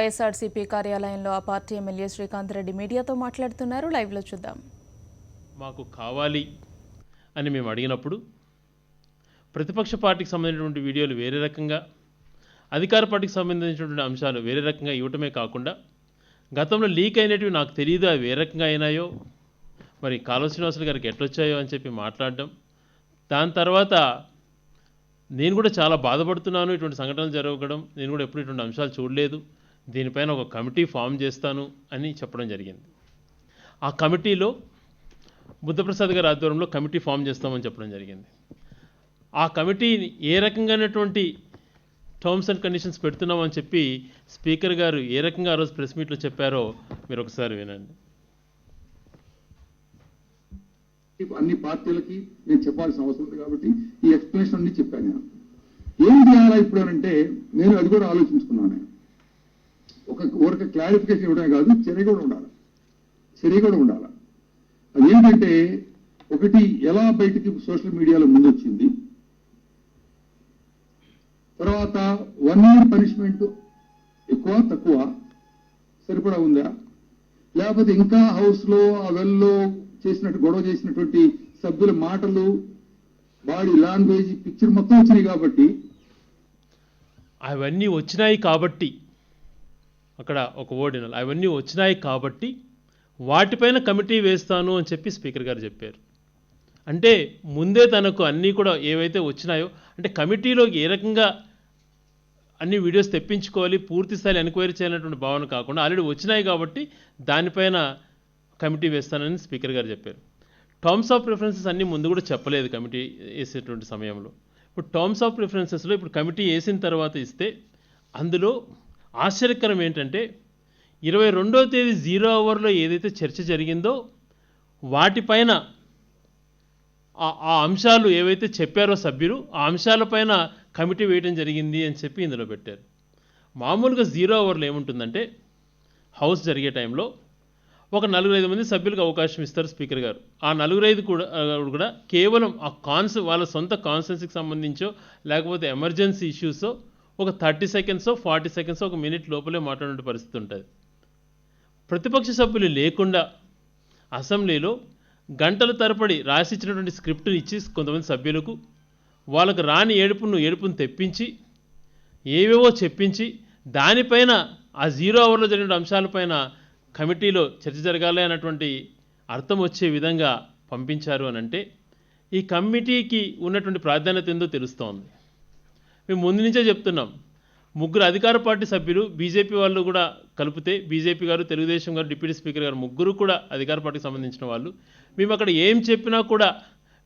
వైఎస్ఆర్సీపీ కార్యాలయంలో ఆ party MLA Srikanth Reddy మీడియాతో మాట్లాడుతున్నారు. లైవ్లో చూద్దాం. మాకు కావాలి అని మేము అడిగినప్పుడు ప్రతిపక్ష పార్టీకి సంబంధించినటువంటి వీడియోలు వేరే రకంగా, అధికార పార్టీకి సంబంధించినటువంటి అంశాలు వేరే రకంగా ఇవ్వటమే కాకుండా గతంలో లీక్ అయినటివి నాకు తెలియదు అవి ఏ రకంగా అయినాయో, మరి కాలువ శ్రీనివాసులు గారికి ఎట్లొచ్చాయో అని చెప్పి మాట్లాడడం. దాని తర్వాత నేను కూడా చాలా బాధపడుతున్నాను, ఇటువంటి సంఘటనలు జరగడం, నేను కూడా ఎప్పుడు ఇటువంటి అంశాలు చూడలేదు, దీనిపైన ఒక కమిటీ ఫామ్ చేస్తాను అని చెప్పడం జరిగింది. ఆ కమిటీలో బుద్ధప్రసాద్ గారి ఆధ్వర్యంలో కమిటీ ఫామ్ చేస్తామని చెప్పడం జరిగింది. ఆ కమిటీని ఏ రకంగానటువంటి టర్మ్స్ అండ్ కండిషన్స్ పెడుతున్నామని చెప్పి స్పీకర్ గారు ఏ రకంగా ఆ రోజు ప్రెస్ మీట్లో చెప్పారో మీరు ఒకసారి వినండి. అన్ని పార్టీలకి నేను చెప్పాల్సిన అవసరం ఉంది కాబట్టి ఈ ఎక్స్ప్లెనేషన్ అన్ని చెప్పాను. నేను ఏం చేయాలా ఇప్పుడు అంటే నేను అది కూడా ఆలోచించుకున్నాను. ఒక క్లారిఫికేషన్ ఇవ్వడమే కాదు, చర్య కూడా ఉండాలి. అదేంటంటే ఒకటి ఎలా బయటికి సోషల్ మీడియాలో ముందు వచ్చింది, తర్వాత 1 year పనిష్మెంట్ ఎక్కువ తక్కువ సరిపడా ఉందా, లేకపోతే ఇంకా హౌస్లో ఆ వెల్లో గొడవ చేసినటువంటి సభ్యుల మాటలు, బాడీ లాంగ్వేజ్, పిక్చర్ మొత్తం వచ్చినాయి కాబట్టి అవన్నీ వచ్చినాయి కాబట్టి అక్కడ ఒక వర్డ్ వినాలి, అవన్నీ వచ్చినాయి కాబట్టి వాటిపైన కమిటీ వేస్తాను అని చెప్పి స్పీకర్ గారు చెప్పారు. అంటే ముందే తనకు అన్నీ కూడా ఏవైతే వచ్చినాయో, అంటే కమిటీలో ఏ రకంగా అన్ని వీడియోస్ తెప్పించుకోవాలి, పూర్తి స్థాయి ఎంక్వైరీ చేయాలనేటువంటి భావన కాకుండా ఆల్రెడీ వచ్చినాయి కాబట్టి దానిపైన కమిటీ వేస్తానని స్పీకర్ గారు చెప్పారు. టర్మ్స్ ఆఫ్ ప్రిఫరెన్సెస్ అన్నీ ముందు కూడా చెప్పలేదు కమిటీ వేసేటువంటి సమయంలో. ఇప్పుడు టర్మ్స్ ఆఫ్ ప్రిఫరెన్సెస్లో ఇప్పుడు కమిటీ వేసిన తర్వాత ఇస్తే అందులో ఆశ్చర్యకరం ఏంటంటే 22వ తేదీ 0 hourలో ఏదైతే చర్చ జరిగిందో వాటిపైన ఆ అంశాలు ఏవైతే చెప్పారో సభ్యులు, ఆ అంశాలపైన కమిటీ వేయడం జరిగింది అని చెప్పి ఇందులో పెట్టారు. మామూలుగా 0 hourలో ఏముంటుందంటే హౌస్ జరిగే టైంలో ఒక 4-5 మంది సభ్యులకు అవకాశం ఇస్తారు స్పీకర్ గారు. ఆ 4-5 కూడా కేవలం ఆ వాళ్ళ సొంత కాన్స్టిట్యున్సీకి సంబంధించో లేకపోతే ఎమర్జెన్సీ ఇష్యూసో ఒక 30 seconds 40 seconds ఒక మినిట్ లోపలే మాట్లాడే పరిస్థితి ఉంటుంది. ప్రతిపక్ష సభ్యులు లేకుండా అసెంబ్లీలో గంటల తరబడి రాసిచ్చినటువంటి స్క్రిప్ట్ని ఇచ్చి కొంతమంది సభ్యులకు వాళ్ళకు రాని ఏడుపును తెప్పించి ఏవేవో చెప్పించి దానిపైన ఆ 0 hourలో జరిగిన అంశాలపైన కమిటీలో చర్చ జరగాలి అన్నటువంటి అర్థం వచ్చే విధంగా పంపించారు అని అంటే ఈ కమిటీకి ఉన్నటువంటి ప్రాధాన్యత ఏందో తెలుస్తోంది. మేము ముందు నుంచే చెప్తున్నాం, 3 అధికార పార్టీ సభ్యులు, బీజేపీ వాళ్ళు కూడా కలిపితే బీజేపీ గారు, తెలుగుదేశం గారు, డిప్యూటీ స్పీకర్ గారు 3 కూడా అధికార పార్టీకి సంబంధించిన వాళ్ళు. మేము అక్కడ ఏం చెప్పినా కూడా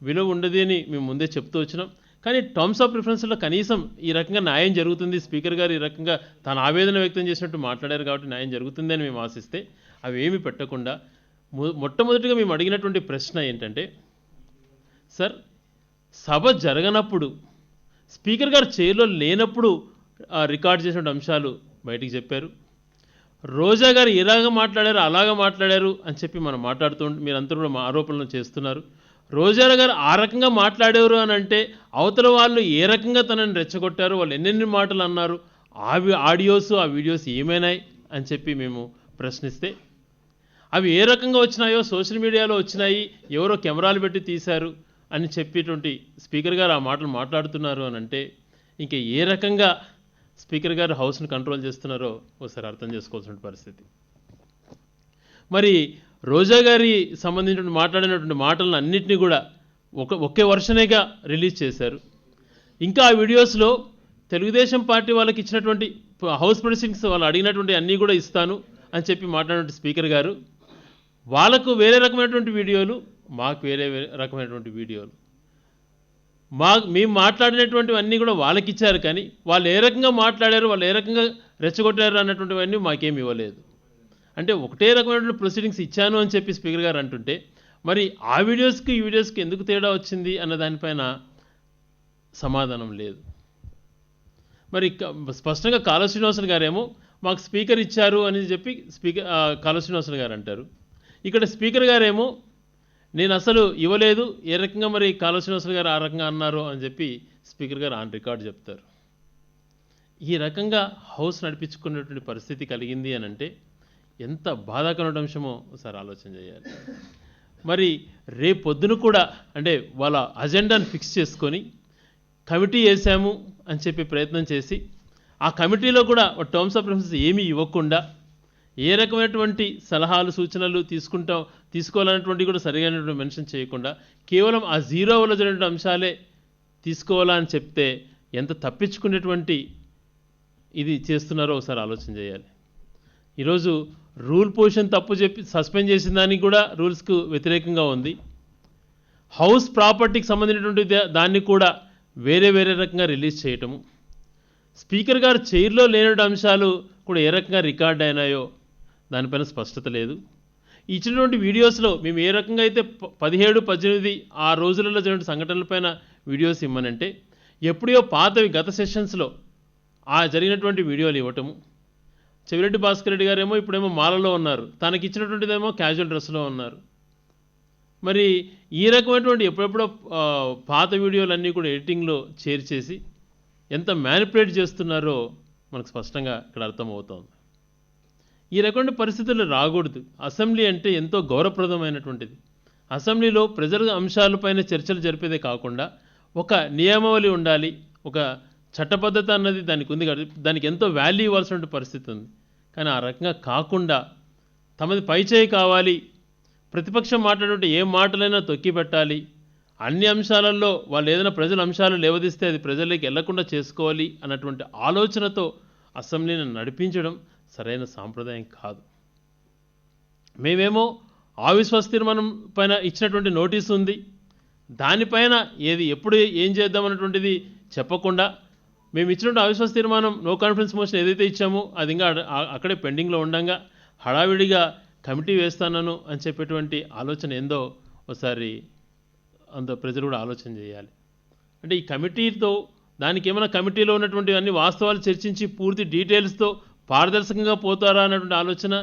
విలువ ఉండదు అని మేము ముందే చెప్తూ వచ్చినాం. కానీ టర్మ్స్ ఆఫ్ ప్రిఫరెన్స్లో కనీసం ఈ రకంగా న్యాయం జరుగుతుంది, స్పీకర్ గారు ఈ రకంగా తన ఆవేదన వ్యక్తం చేసినట్టు మాట్లాడారు కాబట్టి న్యాయం జరుగుతుంది అని మేము ఆశిస్తే అవి ఏమి పెట్టకుండా మొట్టమొదటిగా మేము అడిగినటువంటి ప్రశ్న ఏంటంటే, సార్ సభ జరగనప్పుడు స్పీకర్ గారు చైర్లో లేనప్పుడు రికార్డ్ చేసిన అంశాలు బయటికి చెప్పారు. రోజా గారు ఎలాగ మాట్లాడారు అలాగా మాట్లాడారు అని చెప్పి మనం మాట్లాడుతూ మీరంతా కూడా మా ఆరోపణలు చేస్తున్నారు. రోజా గారు ఆ రకంగా మాట్లాడారు అని అంటే అవతల వాళ్ళు ఏ రకంగా తనని రెచ్చగొట్టారు, వాళ్ళు ఎన్నెన్ని మాటలు అన్నారు, ఆడియోస్ ఆ వీడియోస్ ఏమైనాయి అని చెప్పి మేము ప్రశ్నిస్తే అవి ఏ రకంగా వచ్చినాయో సోషల్ మీడియాలో వచ్చినాయి, ఎవరో కెమెరాలు పెట్టి తీశారు అని చెప్పేటువంటి స్పీకర్ గారు ఆ మాటలు మాట్లాడుతున్నారు అని అంటే ఇంకా ఏ రకంగా స్పీకర్ గారు హౌస్ని కంట్రోల్ చేస్తున్నారో ఒకసారి అర్థం చేసుకోవాల్సిన పరిస్థితి. మరి రోజా గారి సంబంధించిన మాట్లాడినటువంటి మాటలను అన్నింటినీ కూడా ఒకే వర్షనేగా రిలీజ్ చేశారు. ఇంకా ఆ వీడియోస్లో తెలుగుదేశం పార్టీ వాళ్ళకి ఇచ్చినటువంటి హౌస్ ప్రొసీడింగ్స్ వాళ్ళు అడిగినటువంటి అన్నీ కూడా ఇస్తాను అని చెప్పి మాట్లాడినటువంటి స్పీకర్ గారు వాళ్ళకు వేరే రకమైనటువంటి వీడియోలు, మాకు వేరే రకమైనటువంటి వీడియోలు, మేము మాట్లాడినటువంటివన్నీ కూడా వాళ్ళకి ఇచ్చారు. కానీ వాళ్ళు ఏ రకంగా మాట్లాడారు, వాళ్ళు ఏ రకంగా రెచ్చగొట్టారు అన్నటువంటివన్నీ మాకేమి ఇవ్వలేదు. అంటే ఒకటే రకమైనటువంటి ప్రొసీడింగ్స్ ఇచ్చాను అని చెప్పి స్పీకర్ గారు అంటుంటే మరి ఆ వీడియోస్కి ఈ వీడియోస్కి ఎందుకు తేడా వచ్చింది అన్న దానిపైన సమాధానం లేదు. మరి స్పష్టంగా కాలువ శ్రీనివాసులు గారేమో మాకు స్పీకర్ ఇచ్చారు అని చెప్పి కాలువ శ్రీనివాసులు గారు అంటారు. ఇక్కడ స్పీకర్ గారేమో నేను అసలు ఇవ్వలేదు, ఏ రకంగా మరి కాలువ శ్రీనివాసులు గారు ఆ రకంగా అన్నారు అని చెప్పి స్పీకర్ గారు ఆన్ రికార్డ్ చెప్తారు. ఈ రకంగా హౌస్ నడిపించుకునేటువంటి పరిస్థితి కలిగింది అని అంటే ఎంత బాధాకరమైన అంశమో ఒకసారి ఆలోచన చేయాలి. మరి రేపు పొద్దున కూడా అంటే వాళ్ళ అజెండాను ఫిక్స్ చేసుకొని కమిటీ వేసాము అని చెప్పి ప్రయత్నం చేసి ఆ కమిటీలో కూడా టర్మ్స్ ఆఫ్ రెఫరెన్స్ ఏమీ ఇవ్వకుండా ఏ రకమైనటువంటి సలహాలు సూచనలు తీసుకోవాలనేటువంటి కూడా సరిగైనటువంటి మెన్షన్ చేయకుండా కేవలం ఆ 0 ఓవర్లో జరిగిన అంశాలే తీసుకోవాలని చెప్తే ఎంత తప్పించుకునేటువంటి ఇది చేస్తున్నారో ఒకసారి ఆలోచన చేయాలి. ఈరోజు రూల్ పొజిషన్ తప్పు చెప్పి సస్పెండ్ చేసిన దానికి కూడా రూల్స్కు వ్యతిరేకంగా ఉంది. హౌస్ ప్రాపర్టీకి సంబంధించినటువంటి దాన్ని కూడా వేరే రకంగా రిలీజ్ చేయటము, స్పీకర్ గారు చైర్లో లేని అంశాలు కూడా ఏ రకంగా రికార్డ్ అయినాయో దానిపైన స్పష్టత లేదు. ఇచ్చినటువంటి వీడియోస్లో మేము ఏ రకంగా అయితే 17, 18 ఆ రోజులలో జరిగిన సంఘటనలపైన వీడియోస్ ఇమ్మనంటే ఎప్పుడో పాతవి గత సెషన్స్లో ఆ జరిగినటువంటి వీడియోలు ఇవ్వటము. చెవిరెడ్డి భాస్కర్ రెడ్డి గారేమో ఇప్పుడేమో మాలలో ఉన్నారు, తనకి ఇచ్చినటువంటిదేమో క్యాజువల్ డ్రెస్లో ఉన్నారు. మరి ఈ రకమైనటువంటి ఎప్పుడెప్పుడో పాత వీడియోలన్నీ కూడా ఎడిటింగ్లో చేర్చేసి ఎంత మ్యానిపులేట్ చేస్తున్నారో మనకు స్పష్టంగా ఇక్కడ అర్థమవుతోంది. ఈ రకమైన పరిస్థితులు రాకూడదు. అసెంబ్లీ అంటే ఎంతో గౌరవప్రదమైనటువంటిది. అసెంబ్లీలో ప్రజల అంశాలపైన చర్చలు జరిపేదే కాకుండా ఒక నియమావళి ఉండాలి, ఒక చట్టబద్ధత అన్నది దానికి ఉంది కాబట్టి దానికి ఎంతో వాల్యూ ఇవ్వాల్సిన పరిస్థితి ఉంది. కానీ ఆ రకంగా కాకుండా తమది పైచేయి కావాలి, ప్రతిపక్షం మాట్లాడే ఏ మాటలైనా తొక్కి పెట్టాలి, అన్ని అంశాలలో వాళ్ళు ఏదైనా ప్రజల అంశాలు లేవదీస్తే అది ప్రజల్లోకి వెళ్లకుండా చేసుకోవాలి అన్నటువంటి ఆలోచనతో అసెంబ్లీని నడిపించడం సరైన సాంప్రదాయం కాదు. మేమేమో అవిశ్వాస తీర్మానం పైన ఇచ్చినటువంటి నోటీసు ఉంది, దానిపైన ఎప్పుడు ఏం చేద్దామన్నటువంటిది చెప్పకుండా మేము ఇచ్చినటువంటి అవిశ్వాస తీర్మానం నో కాన్ఫిడెన్స్ మోషన్ ఏదైతే ఇచ్చామో అది ఇంకా అక్కడే పెండింగ్లో ఉండగా హడావిడిగా కమిటీ వేస్తానను అని చెప్పేటువంటి ఆలోచన ఏందో ఒకసారి అంత ప్రజలు కూడా ఆలోచన చేయాలి. అంటే ఈ కమిటీతో దానికి ఏమైనా కమిటీలో ఉన్నటువంటి అన్ని వాస్తవాలు చర్చించి పూర్తి డీటెయిల్స్తో పారదర్శకంగా పోతారా అన్నటువంటి ఆలోచన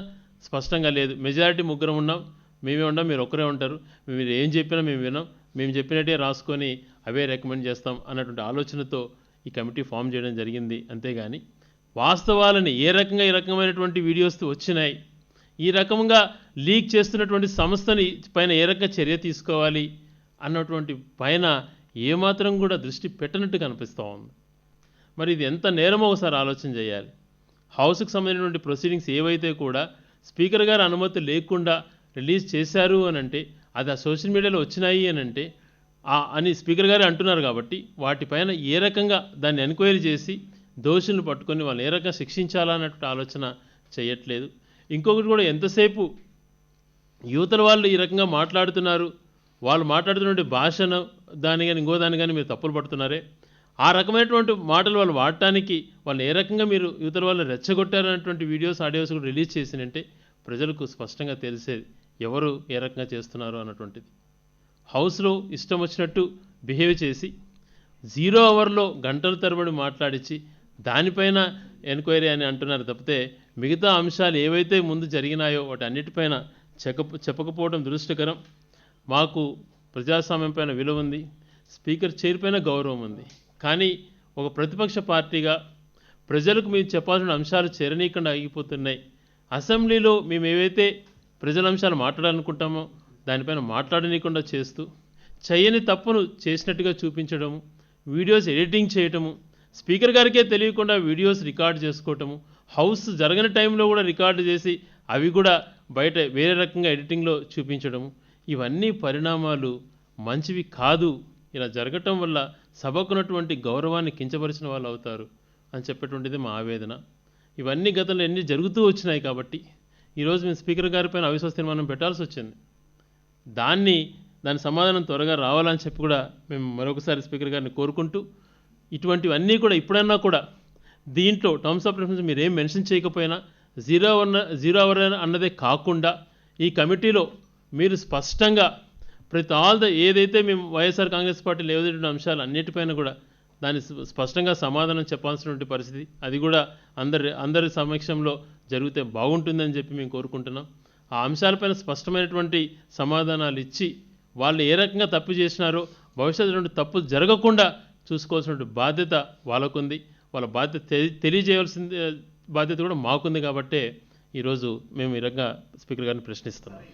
స్పష్టంగా లేదు. మెజారిటీ ముగ్గురం ఉన్నాం, మేమే ఉండం, మీరు ఒక్కరే ఉంటారు, మీరు ఏం చెప్పినా మేము వినాం, మేము చెప్పినట్టే రాసుకొని అవే రికమెండ్ చేస్తాం అన్నటువంటి ఆలోచనతో ఈ కమిటీ ఫామ్ చేయడం జరిగింది. అంతేగాని వాస్తవాలని ఈ రకమైనటువంటి వీడియోస్ వచ్చినాయి, ఈ రకంగా లీక్ చేస్తున్నటువంటి సంస్థని పైన ఏ రకంగా చర్య తీసుకోవాలి అన్నటువంటి పైన ఏమాత్రం కూడా దృష్టి పెట్టనట్టు కనిపిస్తూ ఉంది. మరి ఇది ఎంత నేరమో ఒకసారి ఆలోచన చేయాలి. హౌస్కి సంబంధించినటువంటి ప్రొసీడింగ్స్ ఏవైతే కూడా స్పీకర్ గారి అనుమతి లేకుండా రిలీజ్ చేశారు అని అంటే అది ఆ సోషల్ మీడియాలో వచ్చినాయి అని అంటే అని స్పీకర్ గారే అంటున్నారు కాబట్టి వాటిపైన ఏ రకంగా దాన్ని ఎంక్వైరీ చేసి దోషులను పట్టుకొని వాళ్ళు ఏ రకంగా శిక్షించాలన్నట్టు ఆలోచన చేయట్లేదు. ఇంకొకటి కూడా ఎంతసేపు యువతల వాళ్ళు ఈ రకంగా మాట్లాడుతున్నారు, వాళ్ళు మాట్లాడుతున్నటువంటి భాషను దాన్ని కానీ ఇంకో దాన్ని కానీ మీరు తప్పులు పడుతున్నారే, ఆ రకమైనటువంటి మాటలు వాళ్ళు వాడటానికి వాళ్ళు ఏ రకంగా మీరు యువతల వాళ్ళు రెచ్చగొట్టారనేటువంటి వీడియోస్ ఆడియోస్ కూడా రిలీజ్ చేసినంటే ప్రజలకు స్పష్టంగా తెలిసేది ఎవరు ఏ రకంగా చేస్తున్నారు అన్నటువంటిది. హౌస్లో ఇష్టం వచ్చినట్టు బిహేవ్ చేసి 0 అవర్లో గంటల తరబడి మాట్లాడించి దానిపైన ఎంక్వైరీ అని అంటున్నారు తప్పితే మిగతా అంశాలు ఏవైతే ముందు జరిగినాయో వాటి అన్నిటిపైన చెప్పకపోవడం దురదృష్టకరం. మాకు ప్రజాస్వామ్యం పైన విలువ ఉంది, స్పీకర్ చైర్ పైన గౌరవం ఉంది. కానీ ఒక ప్రతిపక్ష పార్టీగా ప్రజలకు మేము చెప్పాల్సిన అంశాలు చేరనీయకుండా ఆగిపోతున్నాయి. అసెంబ్లీలో మేము ఏవైతే ప్రజల అంశాలు మాట్లాడాలనుకుంటామో దానిపైన మాట్లాడనీయకుండా చేస్తూ చేయని తప్పును చేసినట్టుగా చూపించడము, వీడియోస్ ఎడిటింగ్ చేయటము, స్పీకర్ గారికే తెలియకుండా వీడియోస్ రికార్డ్ చేసుకోవటము, హౌస్ జరగని టైంలో కూడా రికార్డు చేసి అవి కూడా బయట వేరే రకంగా ఎడిటింగ్లో చూపించడము, ఇవన్నీ పరిణామాలు మంచివి కాదు. ఇలా జరగటం వల్ల సభకున్నటువంటి గౌరవాన్ని కించపరిచిన వాళ్ళు అవుతారు అని చెప్పేటువంటిది మా ఆవేదన. ఇవన్నీ గతంలో ఎన్ని జరుగుతూ వచ్చినాయి కాబట్టి ఈరోజు మేము స్పీకర్ గారి పైన అవిశ్వాస తీర్మానం పెట్టాల్సి వచ్చింది. దాని సమాధానం త్వరగా రావాలని చెప్పి కూడా మేము మరొకసారి స్పీకర్ గారిని కోరుకుంటూ ఇటువంటివన్నీ కూడా ఇప్పుడన్నా కూడా దీంట్లో టర్మ్స్ ఆఫ్ రెఫరెన్స్ మీరు ఏం మెన్షన్ చేయకపోయినా 0 అవర్ అన్నదే కాకుండా ఈ కమిటీలో మీరు స్పష్టంగా ఏదైతే మేము వైఎస్ఆర్ కాంగ్రెస్ పార్టీ లేవదీసిన అంశాలు అన్నిటిపైన కూడా దాన్ని స్పష్టంగా సమాధానం చెప్పాల్సినటువంటి పరిస్థితి అది కూడా అందరి సమక్షంలో జరిగితే బాగుంటుందని చెప్పి మేము కోరుకుంటున్నాం. ఆ అంశాలపైన స్పష్టమైనటువంటి సమాధానాలు ఇచ్చి వాళ్ళు ఏ రకంగా తప్పు చేసినారో భవిష్యత్తులో తప్పు జరగకుండా చూసుకోవాల్సిన బాధ్యత వాళ్ళకుంది. వాళ్ళ బాధ్యత తెలియజేయవలసింది బాధ్యత కూడా మాకుంది కాబట్టే ఈరోజు మేము ఈ రకంగా స్పీకర్ గారిని ప్రశ్నిస్తున్నాం.